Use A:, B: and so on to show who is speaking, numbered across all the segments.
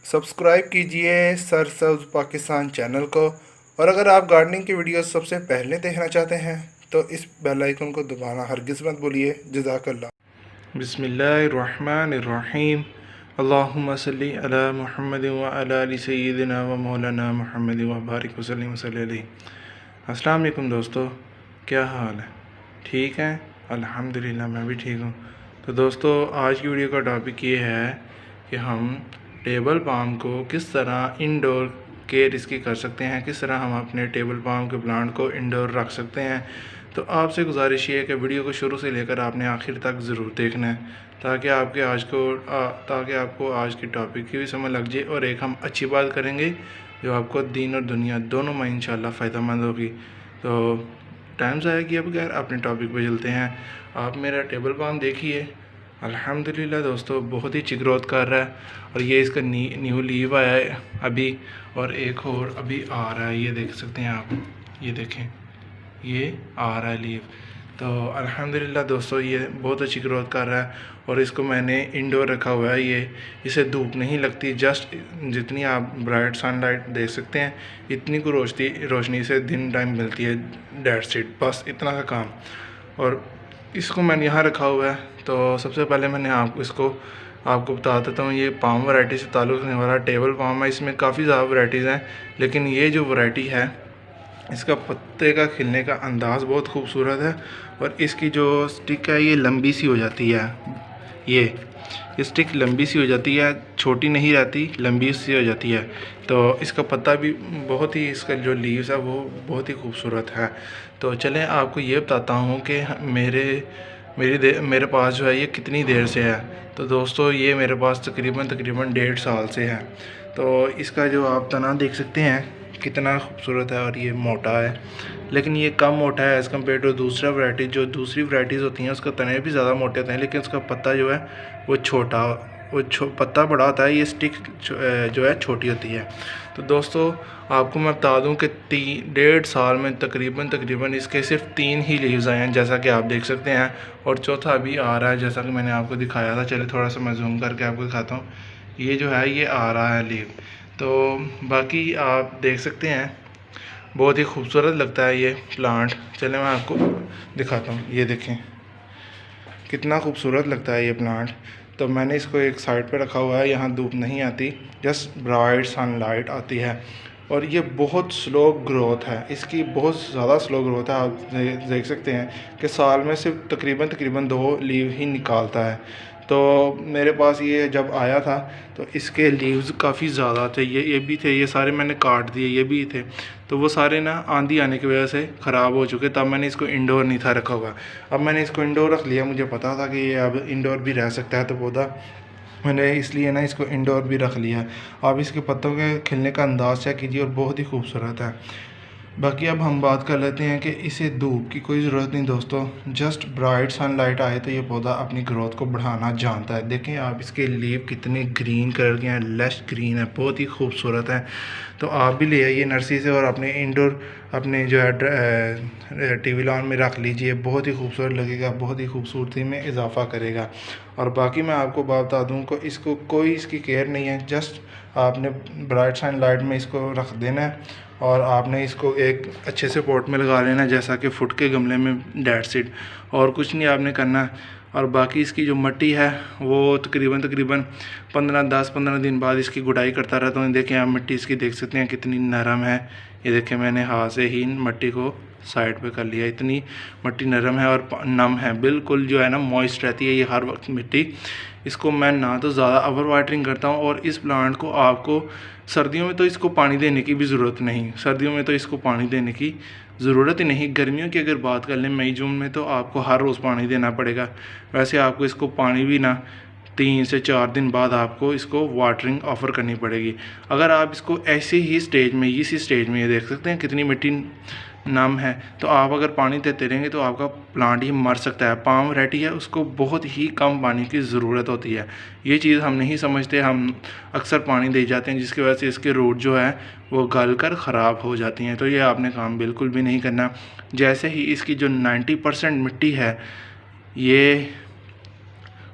A: Subscribe कीजिए सरसब्ज Pakistan channel को। और अगर आप गार्डनिंग की वीडियोस सबसे पहले देखना चाहते हैं तो इस बेल आइकन को दबाना हरगिज़ मत भूलिए। जज़ाकल्लाह। बिस्मिल्लाहिर्रहमानिर्रहीम। अल्लाहुम्मा सल्ली अला मुहम्मद व अला आलि सय्यिदिना व मौलाना मुहम्मद व बारिक वसल्लिम अलैहि। अस्सलाम वालेकुम दोस्तों, क्या हाल है? ठीक है, अल्हम्दुलिल्लाह मैं भी ठीक हूँ। तो दोस्तों, आज की वीडियो का टॉपिक ये है कि हम टेबल पाम को किस तरह इंडोर केयर इसकी कर सकते हैं, किस तरह हम अपने टेबल पाम के प्लांट को इंडोर रख सकते हैं। तो आपसे गुजारिश ये है कि वीडियो को शुरू से लेकर आपने आखिर तक ज़रूर देखना है ताकि आपको आज की टॉपिक की भी समझ लग जाए और एक हम अच्छी बात करेंगे जो आपको दीन और दुनिया दोनों में इंशाल्लाह फ़ायदेमंद होगी। तो टाइम ज़ाया किए बगैर अपने टॉपिक पे चलते हैं। आप मेरा टेबल पाम देखिए, अल्हम्दुलिल्लाह दोस्तों बहुत ही अच्छी ग्रोथ कर रहा है। और ये इसका न्यू लीव आया है अभी, और एक और अभी आ रहा है, ये देख सकते हैं आप, ये देखें ये आ रहा है लीव। तो अल्हम्दुलिल्लाह दोस्तों ये बहुत अच्छी ग्रोथ कर रहा है। और इसको मैंने इंडोर रखा हुआ है, ये इसे धूप नहीं लगती, जस्ट जितनी आप ब्राइट सनलाइट देख सकते हैं इतनी को रोशनी से दिन टाइम मिलती है, डेट्स इट, बस इतना का काम। और इसको मैंने यहाँ रखा हुआ है। तो सबसे पहले मैंने आपको बता देता हूँ, ये पाम वैरायटी से ताल्लुक़ रखने वाला टेबल पाम है। इसमें काफ़ी ज़्यादा वैरायटीज़ हैं, लेकिन ये जो वैरायटी है इसका पत्ते का खिलने का अंदाज़ बहुत खूबसूरत है। और इसकी जो स्टिक है ये लंबी सी हो जाती है, ये स्टिक लंबी सी हो जाती है, छोटी नहीं रहती, लंबी सी हो जाती है। तो इसका पत्ता भी बहुत ही, इसका जो लीव्स है वो बहुत ही खूबसूरत है। तो चलें आपको ये बताता हूँ कि मेरे पास जो है ये कितनी देर से है। तो दोस्तों ये मेरे पास तकरीबन 1.5 साल से है। तो इसका जो आप तना देख सकते हैं कितना खूबसूरत है, और ये मोटा है, लेकिन ये कम मोटा है एज़ कम्पेयर टू दूसरी वैरायटीज़ होती हैं उसका तने भी ज़्यादा मोटे होते हैं, लेकिन उसका पत्ता जो है वो पत्ता बड़ा होता है, ये स्टिक जो है छोटी होती है। तो दोस्तों आपको मैं बता दूं कि 1.5 साल में तकरीबन इसके सिर्फ 3 ही लीव्स आए हैं, जैसा कि आप देख सकते हैं, और चौथा अभी आ रहा है जैसा कि मैंने आपको दिखाया था। चलिए थोड़ा सा मैं जूम करके आपको दिखाता हूँ, ये जो है ये आ रहा है लीव। तो बाकी आप देख सकते हैं बहुत ही खूबसूरत लगता है ये प्लांट। चले मैं आपको दिखाता हूँ, ये देखें कितना खूबसूरत लगता है ये प्लांट। तो मैंने इसको एक साइड पे रखा हुआ है, यहाँ धूप नहीं आती, जस्ट ब्राइट सनलाइट आती है। और ये बहुत स्लो ग्रोथ है, इसकी बहुत ज़्यादा स्लो ग्रोथ है। आप देख सकते हैं कि साल में सिर्फ तकरीबन 2 लीव ही निकालता है। तो मेरे पास ये जब आया था तो इसके लीव्स काफ़ी ज़्यादा थे, ये भी थे, ये सारे मैंने काट दिए, ये भी थे। तो वो सारे ना आंधी आने की वजह से ख़राब हो चुके, तब मैंने इसको इंडोर नहीं था रखा हुआ। अब मैंने इसको इंडोर रख लिया, मुझे पता था कि ये अब इंडोर भी रह सकता है, तो पौधा मैंने इसलिए ना इसको इंडोर भी रख लिया। आप इसके पत्तों के खिलने का अंदाज़ चेक कीजिए, और बहुत ही खूबसूरत है। बाकी अब हम बात कर लेते हैं कि इसे धूप की कोई ज़रूरत नहीं दोस्तों, जस्ट ब्राइट सनलाइट आए तो ये पौधा अपनी ग्रोथ को बढ़ाना जानता है। देखें आप इसके लीव कितने ग्रीन कलर के हैं, लश ग्रीन है, बहुत ही खूबसूरत है। तो आप भी ले आइए नर्सरी से और अपने इंडोर अपने जो है टीवी लॉन में रख लीजिए, बहुत ही खूबसूरत लगेगा, बहुत ही खूबसूरती में इजाफा करेगा। और बाकी मैं आपको बात बता दूँ कि इसको कोई इसकी केयर नहीं है, जस्ट आपने ब्राइट सनलाइट में इसको रख देना है, और आपने इसको एक अच्छे से पॉट में लगा लेना, जैसा कि फुट के गमले में, डेट्स इट, और कुछ नहीं आपने करना। और बाकी इसकी जो मिट्टी है वो तकरीबन 10-15 दिन बाद इसकी गुड़ाई करता रहता हूँ। देखें आप मिट्टी इसकी देख सकते हैं कितनी नरम है, ये देखें मैंने हाथ से ही मिट्टी को साइड पे कर लिया, इतनी मिट्टी नरम है और नम है, बिल्कुल जो है ना मॉइस्ट रहती है ये हर वक्त मिट्टी। इसको मैं ना तो ज़्यादा ओवर वाटरिंग करता हूँ, और इस प्लांट को आपको सर्दियों में तो इसको पानी देने की भी ज़रूरत नहीं, सर्दियों में तो इसको पानी देने की ज़रूरत ही नहीं। गर्मियों की अगर बात कर लें मई जून में, तो आपको हर रोज़ पानी देना पड़ेगा। वैसे आपको इसको पानी भी ना 3 से 4 दिन बाद आपको इसको वाटरिंग ऑफ़र करनी पड़ेगी। अगर आप इसको ऐसे ही इसी स्टेज में ये देख सकते हैं कितनी मिट्टी नम है, तो आप अगर पानी देते रहेंगे तो आपका प्लांट ही मर सकता है। पाम वैरायटी है, उसको बहुत ही कम पानी की ज़रूरत होती है। ये चीज़ हम नहीं समझते, हम अक्सर पानी दे जाते हैं, जिसकी वजह से इसके रूट जो है वो गल कर ख़राब हो जाती हैं। तो ये आपने काम बिल्कुल भी नहीं करना। जैसे ही इसकी जो 90% मिट्टी है ये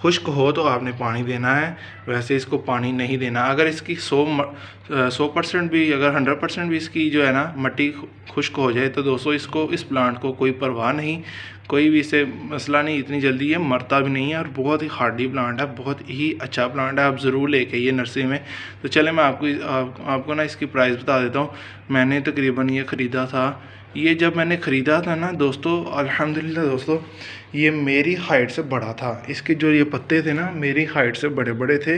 A: खुश्क हो तो आपने पानी देना है, वैसे इसको पानी नहीं देना। अगर इसकी 100% भी, अगर 100% भी इसकी जो है ना मिट्टी खुश्क हो जाए तो दोस्तों इसको, इस प्लांट को कोई परवाह नहीं, कोई भी इससे मसला नहीं, इतनी जल्दी ये मरता भी नहीं है और बहुत ही हार्डी प्लांट है, बहुत ही अच्छा प्लांट है। आप ज़रूर लेके आइए नर्सरी में। तो चले मैं आपको ना इसकी प्राइस बता देता हूँ। मैंने तकरीबन ये ख़रीदा था, ये जब मैंने ख़रीदा था ना दोस्तों, अल्हम्दुलिल्लाह दोस्तों, ये मेरी हाइट से बड़ा था। इसके जो ये पत्ते थे ना मेरी हाइट से बड़े बड़े थे,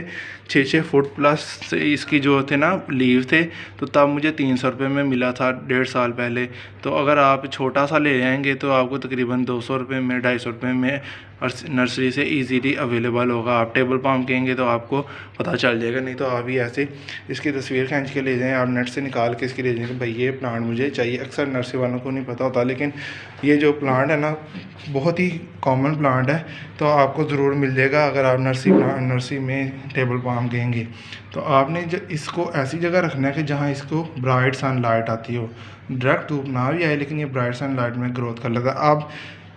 A: 6-6 फुट प्लस से इसकी जो थे ना लीव थे। तो तब मुझे 300 रुपये में मिला था 1.5 साल पहले। तो अगर आप छोटा सा ले जाएंगे तो आपको तकरीबन 200 रुपये में, 250 रुपये में नर्सरी से इजीली अवेलेबल होगा। आप टेबल पाम कहेंगे तो आपको पता चल जाएगा, नहीं तो आप ही ऐसे इसकी तस्वीर खींच के ले जाएँ, आप नेट से निकाल के इसकी ले जाएंगे भाई ये प्लांट मुझे चाहिए। अक्सर नर्सरी वालों को नहीं पता होता, लेकिन ये जो प्लांट है ना बहुत ही कॉमन प्लांट है, तो आपको ज़रूर मिल जाएगा अगर आप नर्सरी में टेबल पाम कहेंगे। तो आपने इसको ऐसी जगह रखना है कि जहाँ इसको ब्राइट सनलाइट आती हो, डायरेक्ट धूप ना भी आए लेकिन ये ब्राइट सनलाइट में ग्रोथ कर लेता है। आप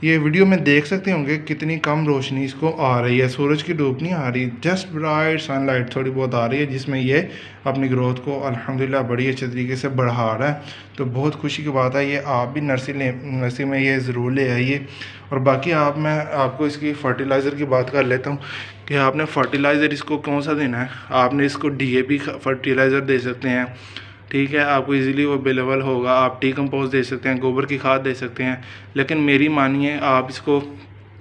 A: ये वीडियो में देख सकते होंगे कितनी कम रोशनी इसको आ रही है, सूरज की धूप नहीं आ रही, जस्ट ब्राइट सनलाइट थोड़ी बहुत आ रही है, जिसमें ये अपनी ग्रोथ को अल्हम्दुलिल्लाह बड़ी अच्छे तरीके से बढ़ा रहा है। तो बहुत खुशी की बात है, ये आप भी नर्सरी में ये ज़रूर ले आइए। और बाकी मैं आपको इसकी फर्टिलाइज़र की बात कर लेता हूँ कि आपने फर्टिलाइज़र इसको कौन सा देना है। आपने इसको DAP फर्टिलाइज़र दे सकते हैं, ठीक है, आपको इजीली वो अवेलेबल होगा। आप टी कंपोस्ट दे सकते हैं, गोबर की खाद दे सकते हैं। लेकिन मेरी मानिए, आप इसको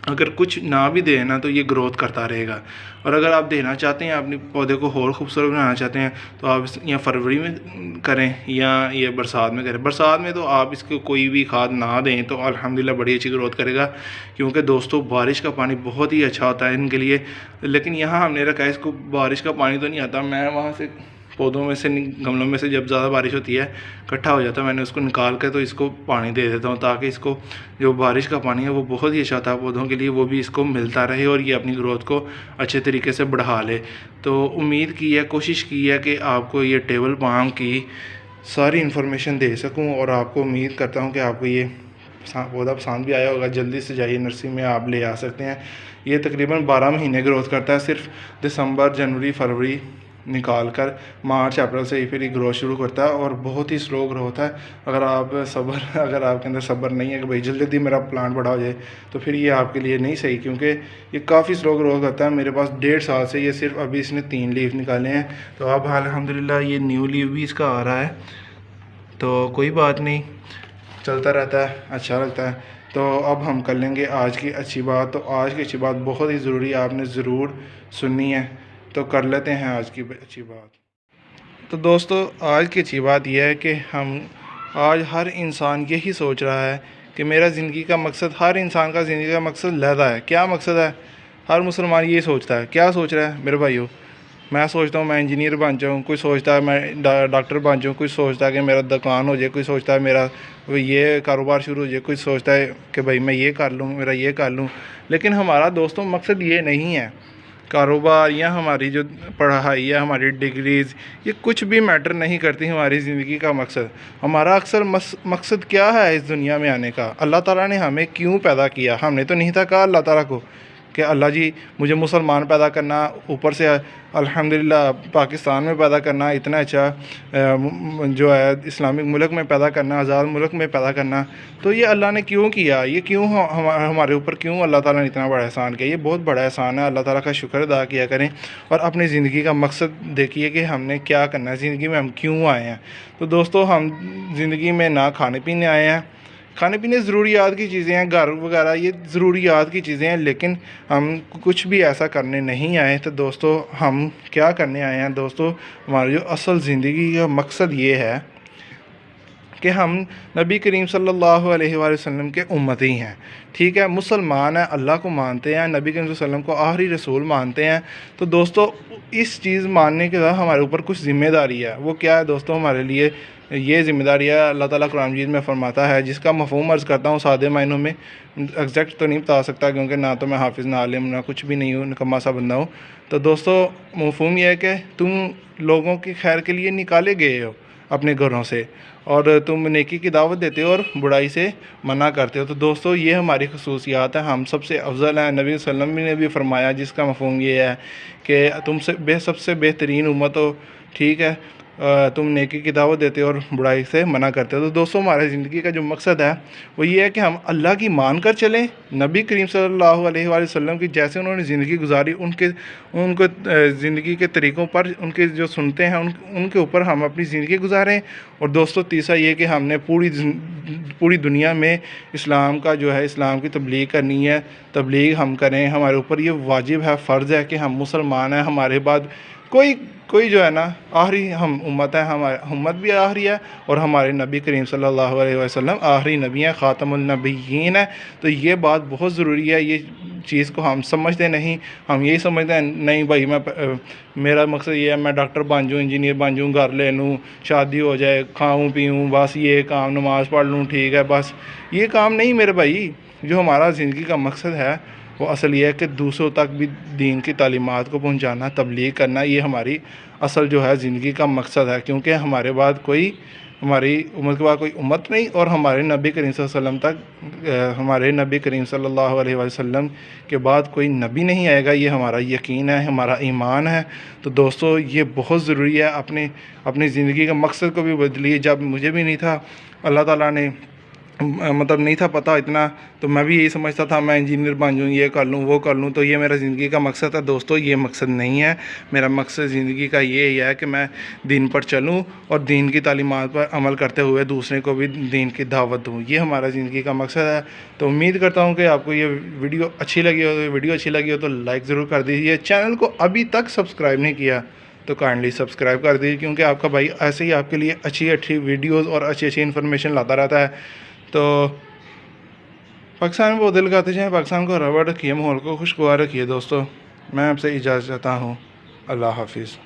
A: अगर कुछ ना भी दें ना तो ये ग्रोथ करता रहेगा। और अगर आप देना चाहते हैं, अपने पौधे को और ख़ूबसूरत बनाना चाहते हैं, तो आप या फरवरी में करें या ये बरसात में करें। बरसात में तो आप इसको कोई भी खाद ना दें तो अल्हम्दुलिल्लाह बड़ी अच्छी ग्रोथ करेगा, क्योंकि दोस्तों बारिश का पानी बहुत ही अच्छा होता है इनके लिए। लेकिन यहाँ हमने रखा है इसको, बारिश का पानी तो नहीं आता, मैं वहाँ से पौधों में से, गमलों में से जब ज़्यादा बारिश होती है इकट्ठा हो जाता है, मैंने उसको निकाल कर तो इसको पानी दे देता हूँ, ताकि इसको जो बारिश का पानी है वो बहुत ही अच्छा था पौधों के लिए, वो भी इसको मिलता रहे और ये अपनी ग्रोथ को अच्छे तरीके से बढ़ा ले। तो उम्मीद की है, कोशिश की है कि आपको ये टेबल पाम की सारी इन्फॉर्मेशन दे सकूँ, और आपको उम्मीद करता हूँ कि आपको ये पौधा पसंद भी आया होगा। जल्दी से जाइए नर्सरी में, आप ले आ सकते हैं। ये तकरीबन 12 महीने ग्रोथ करता है, सिर्फ दिसंबर, जनवरी, फरवरी निकाल कर मार्च, अप्रैल से फिर ये ग्रोथ शुरू करता है, और बहुत ही स्लो ग्रोथ है। अगर आपके अंदर सब्र नहीं है कि भाई जल्दी जल्दी मेरा प्लांट बड़ा हो जाए, तो फिर ये आपके लिए नहीं सही, क्योंकि ये काफ़ी स्लो ग्रोथ करता है। मेरे पास 1.5 साल से ये सिर्फ अभी इसने 3 लीफ निकाले हैं। तो अब अल्हम्दुलिल्लाह ये न्यू लीफ भी इसका आ रहा है, तो कोई बात नहीं, चलता रहता है, अच्छा लगता है। तो अब हम कर लेंगे आज की अच्छी बात। तो आज की अच्छी बात बहुत ही ज़रूरी है, आपने ज़रूर सुननी है, तो कर लेते हैं आज की अच्छी बात। तो दोस्तों आज की अच्छी बात यह है कि आज हर इंसान यही सोच रहा है कि मेरा ज़िंदगी का मकसद, हर इंसान का ज़िंदगी का मकसद लहदा है। क्या मकसद है? हर मुसलमान ये सोचता है। क्या सोच रहा है मेरे भाइयों? मैं सोचता हूँ मैं इंजीनियर बन जाऊँ, कोई सोचता है मैं डॉक्टर बन जाऊँ, कोई सोचता है कि मेरा दुकान हो जाए, कोई सोचता है मेरा ये कारोबार शुरू हो जाए, कोई सोचता है कि भाई मैं ये कर लूँ, मेरा ये कर लूँ। लेकिन हमारा दोस्तों मकसद ये नहीं है। कारोबार या हमारी जो पढ़ाई या हमारी डिग्रीज़, ये कुछ भी मैटर नहीं करती हमारी ज़िंदगी का मकसद। हमारा अक्सर मकसद क्या है इस दुनिया में आने का? अल्लाह ताला ने हमें क्यों पैदा किया? हमने तो नहीं था कहा अल्लाह ताला को कि अल्लाह जी मुझे मुसलमान पैदा करना, ऊपर से अल्हम्दुलिल्लाह पाकिस्तान में पैदा करना, इतना अच्छा जो है इस्लामिक मुल्क में पैदा करना, आज़ाद मुल्क में पैदा करना। तो ये अल्लाह ने क्यों किया? ये क्यों हमारे ऊपर क्यों अल्लाह ताला ने इतना बड़ा एहसान किया? ये बहुत बड़ा एहसान है, अल्लाह ताला का शुक्र अदा किया करें। और अपनी ज़िंदगी का मकसद देखिए कि हमने क्या करना है, ज़िंदगी में हम क्यों आए हैं। तो दोस्तों हम ज़िंदगी में ना खाने पीने आए हैं, खाने पीने ज़रूरियात की चीज़ें हैं, घर वगैरह ये ज़रूरियात की चीज़ें हैं, लेकिन हम कुछ भी ऐसा करने नहीं आए। तो दोस्तों हम क्या करने आए हैं? दोस्तों हमारी जो असल ज़िंदगी का मकसद ये है कि हम नबी करीम सल्लल्लाहु अलैहि वसल्लम के उम्मती हैं, ठीक है, मुसलमान हैं, अल्लाह को मानते हैं, नबी करीम सल्लल्लाहु अलैहि वसल्लम को आखिरी रसूल मानते हैं। तो दोस्तों इस चीज़ मानने के बाद हमारे ऊपर कुछ ज़िम्मेदारी है। वो क्या है दोस्तों? हमारे लिए ये ज़िम्मेदारी है, अल्लाह ताला कुरान मजीद में फरमाता है, जिसका मफ़हूम अर्ज़ करता हूँ सादे मायनों में, एग्जैक्ट तो नहीं बता सकता क्योंकि ना तो मैं हाफिज़, ना आलिम, ना कुछ भी नहीं हूँ, निकम्मा सा बंदा हूँ। तो दोस्तों मफ़हूम यह है कि तुम लोगों की खैर के लिए निकाले गए हो, अपने घरों से, और तुम नेकी की दावत देते हो और बुराई से मना करते हो। तो दोस्तों ये हमारी खसूसियात है, हम सबसे अफजल हैं। नबी सल्लल्लाहु अलैहि वसल्लम ने भी फरमाया, जिसका मफ़हूम ये है कि तुमसे सबसे बेहतरीन उम्मत हो, ठीक है, तुम नेकी की दावत देते हो और बुराई से मना करते हो। तो दोस्तों हमारी ज़िंदगी का जो मकसद है वो ये है कि हम अल्लाह की मान कर चलें, नबी करीम सल्लल्लाहु अलैहि वसल्लम की जैसे उन्होंने ज़िंदगी गुजारी उनको ज़िंदगी के तरीक़ों पर, उनके जो सुनते हैं उनके ऊपर हम अपनी ज़िंदगी गुजारें। और दोस्तों तीसरा ये कि हमने पूरी दुनिया में इस्लाम का जो है, इस्लाम की तबलीग करनी है, तबलीग हम करें। हमारे ऊपर ये वाजिब है, फ़र्ज़ है कि हम मुसलमान हैं, हमारे बाद कोई जो है ना आखिरी हम उम्मत है, हमारी उम्मत भी आखिरी है और हमारे नबी करीम सल्लल्लाहु अलैहि वसल्लम आखिरी नबी हैं, ख़ातमुन नबिय्यीन है। तो ये बात बहुत ज़रूरी है, ये चीज़ को हम समझते नहीं। हम यही समझते हैं नहीं भाई मेरा मकसद ये है मैं डॉक्टर बन जाऊँ, इंजीनियर बन जाऊँ, घर ले लूँ, शादी हो जाए, खाऊँ पीऊँ, बस ये काम, नमाज़ पढ़ लूँ, ठीक है, बस ये काम नहीं मेरे भाई। जो हमारा ज़िंदगी का मकसद है वो असल ये है कि दूसरों तक भी दीन की तालीमात को पहुंचाना, तबलीग करना, ये हमारी असल जो है ज़िंदगी का मकसद है। क्योंकि हमारी उम्र के बाद कोई उम्मत नहीं, और हमारे नबी करीम सल्लल्लाहु अलैहि वसल्लम तक हमारे नबी करीम सल्लल्लाहु अलैहि वसल्लम के बाद कोई नबी नहीं आएगा। ये हमारा यकीन है, हमारा ईमान है। तो दोस्तों ये बहुत ज़रूरी है, अपनी ज़िंदगी का मकसद को भी बदलिए। जब मुझे भी नहीं था, अल्लाह ताला ने मतलब नहीं था पता इतना, तो मैं भी यही समझता था मैं इंजीनियर बन जाऊँ, ये कर लूँ, वो कर लूँ, तो ये मेरा ज़िंदगी का मकसद है। दोस्तों ये मकसद नहीं है, मेरा मकसद ज़िंदगी का ये ही है कि मैं दीन पर चलूँ और दीन की तालीमात पर अमल करते हुए दूसरे को भी दीन की दावत दूँ। ये हमारा ज़िंदगी का मकसद है। तो उम्मीद करता हूँ कि आपको ये वीडियो अच्छी लगी हो तो लाइक ज़रूर कर दीजिए। चैनल को अभी तक सब्सक्राइब नहीं किया तो काइंडली सब्सक्राइब कर दीजिए, क्योंकि आपका भाई ऐसे ही आपके लिए अच्छी वीडियोज़ और अच्छी इन्फॉर्मेशन लाता रहता है। तो पाकिस्तान में वो दिल करते जाएँ, पाकिस्तान को रवा रखिए, माहौल को खुशगवार रखिए। दोस्तों मैं आपसे इजाज़त चाहता हूँ। अल्लाह हाफिज़।